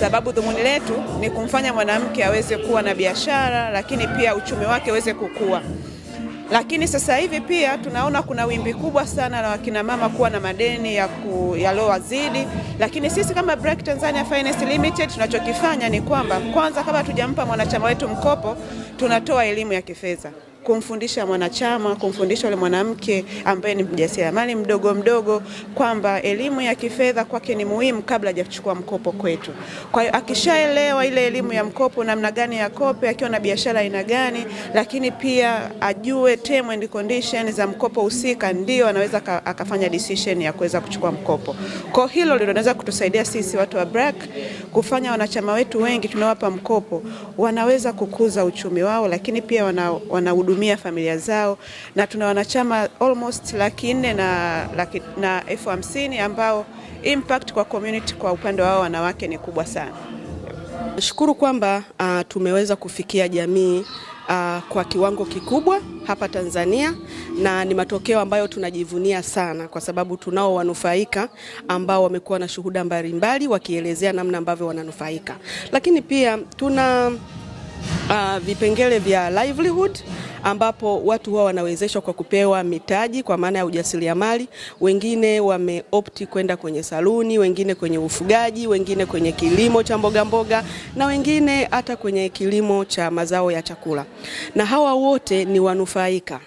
sababu dhumuni letu ni kumfanya mwanamke aweze kuwa na biashara, lakini pia uchumi wake uweze kukua. Lakini sasa hivi pia tunaona kuna wimbi kubwa sana la wakina mama kuwa na madeni yaliyowazidi. Lakini sisi kama BRAC Tanzania Finance Limited tunachokifanya ni kwamba kwanza, kabla tujampa mwanachama wetu mkopo, tunatoa elimu ya kifedha, kumfundisha mwanachama, kumfundisha yule mwanamke ambaye ni mjasiriamali mdogo kwamba elimu ya kifedha kwake ni muhimu kabla hajachukua mkopo kwetu. Kwa hiyo akishaelewa ile elimu ya mkopo, namna gani ya kope, akiwa na biashara aina gani, lakini pia ajue term and conditions za mkopo husika, ndio anaweza akafanya decision ya kuweza kuchukua mkopo. Kwa hilo ndio linaweza kutusaidia sisi watu wa BRAC kufanya wanachama wetu wengi tunawapa mkopo wanaweza kukuza uchumi wao, lakini pia wanahudumia familia zao, na tuna wanachama almost 400,000 na 50,000 ambao impact kwa community kwa upande wao wanawake ni kubwa sana. Nashukuru kwamba tumeweza kufikia jamii kwa kiwango kikubwa hapa Tanzania, na ni matokeo ambayo tunajivunia sana kwa sababu tunao wanufaika ambao wamekuwa na shuhuda mbalimbali wakielezea namna ambavyo wananufaika. Lakini pia tuna vipengele vya livelihood ambapo watu huwa wanawezeshwa kwa kupewa mitaji kwa maana ya ujasiriamali. Wengine wameopti kwenda kwenye saluni, wengine kwenye ufugaji, wengine kwenye kilimo cha mboga na wengine hata kwenye kilimo cha mazao ya chakula. Na hawa wote ni wanufaika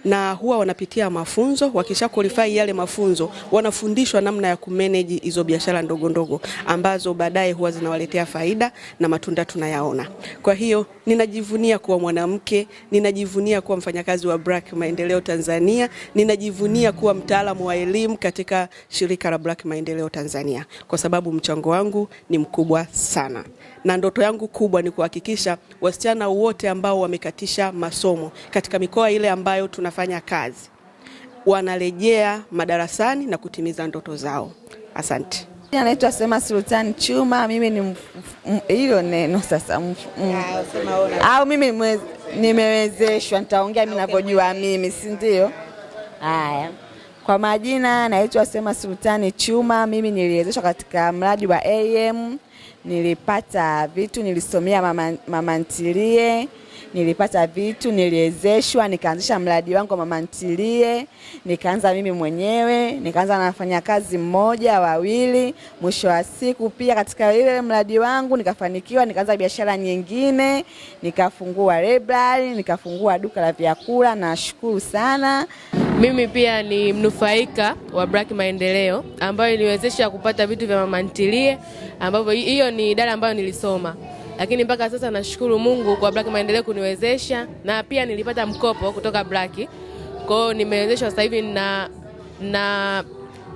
na huwa wanapitia mafunzo. Wakisha qualify yale mafunzo, wanafundishwa namna ya kumanage hizo biashara ndogo ambazo baadaye huwa zinawaletea faida na matunda tunayaona. Kwa hiyo ninajivunia kuwa mwanamke, ninajivunia kuwa mfanyakazi wa BRAC Maendeleo Tanzania, ninajivunia kuwa mtaalamu wa elimu katika shirika la BRAC Maendeleo Tanzania kwa sababu mchango wangu ni mkubwa sana. Na ndoto yangu kubwa ni kuhakikisha wasichana wote ambao wamekatisha masomo katika mikoa ile ambayo tunafanya kazi wanarejea madarasani na kutimiza ndoto zao. Asante. Naitwa Sema Sultan Chuma. Mimi ni hilo neno sasa au mimi nimewezeshwa, nitaongea mimi ninavyojua mimi, si ndio? Haya. Kwa majina naitwa Sema Sultan Chuma. Mimi niliwezeshwa katika mradi wa AM. Nilipata vitu, nilisomea mama ntilie, nilipata vitu, niliwezeshwa, nikaanzisha mradi wangu wa mama ntilie, nikaanza mimi mwenyewe, nikaanza nafanya kazi mmoja, wawili, mwisho wa siku pia katika ile mradi wangu nikafanikiwa, nikaanza biashara nyingine, nikafungua library, nikafungua duka la vyakula. Nashukuru sana. Mimi pia ni mnufaika wa BRAC Maendeleo ambayo iliwezesha kupata vitu vya mama ntilie, ambapo hiyo ni idara ambayo nilisoma. Lakini mpaka sasa nashukuru Mungu kwa BRAC Maendeleo kuniwezesha, na pia nilipata mkopo kutoka BRAC. Kwa hiyo nimewezeshwa sasa hivi na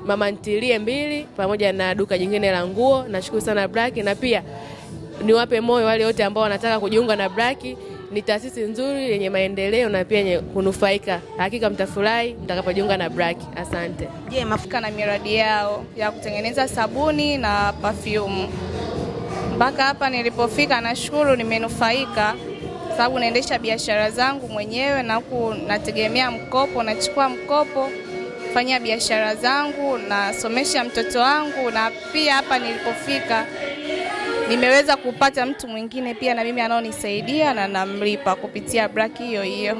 mama ntilie 2 pamoja na duka jingine la nguo. Nashukuru sana BRAC, na pia niwape moyo wale wote ambao wanataka kujiunga na BRAC. Ni taasisi nzuri yenye maendeleo na pia yenye kunufaika. Hakika mtafurahi mtakapojiunga na BRAC. Asante. Je, mafuka na miradi yao ya kutengeneza sabuni na perfume. Mpaka hapa nilipofika nashukuru nimenufaika sababu naendesha biashara zangu mwenyewe na nategemea mkopo, nachukua mkopo fanya biashara zangu, nasomesha mtoto wangu, na pia hapa nilipofika nimeweza kupata mtu mwingine pia na mimi anaonisaidia na namlipa kupitia BRAC hiyo.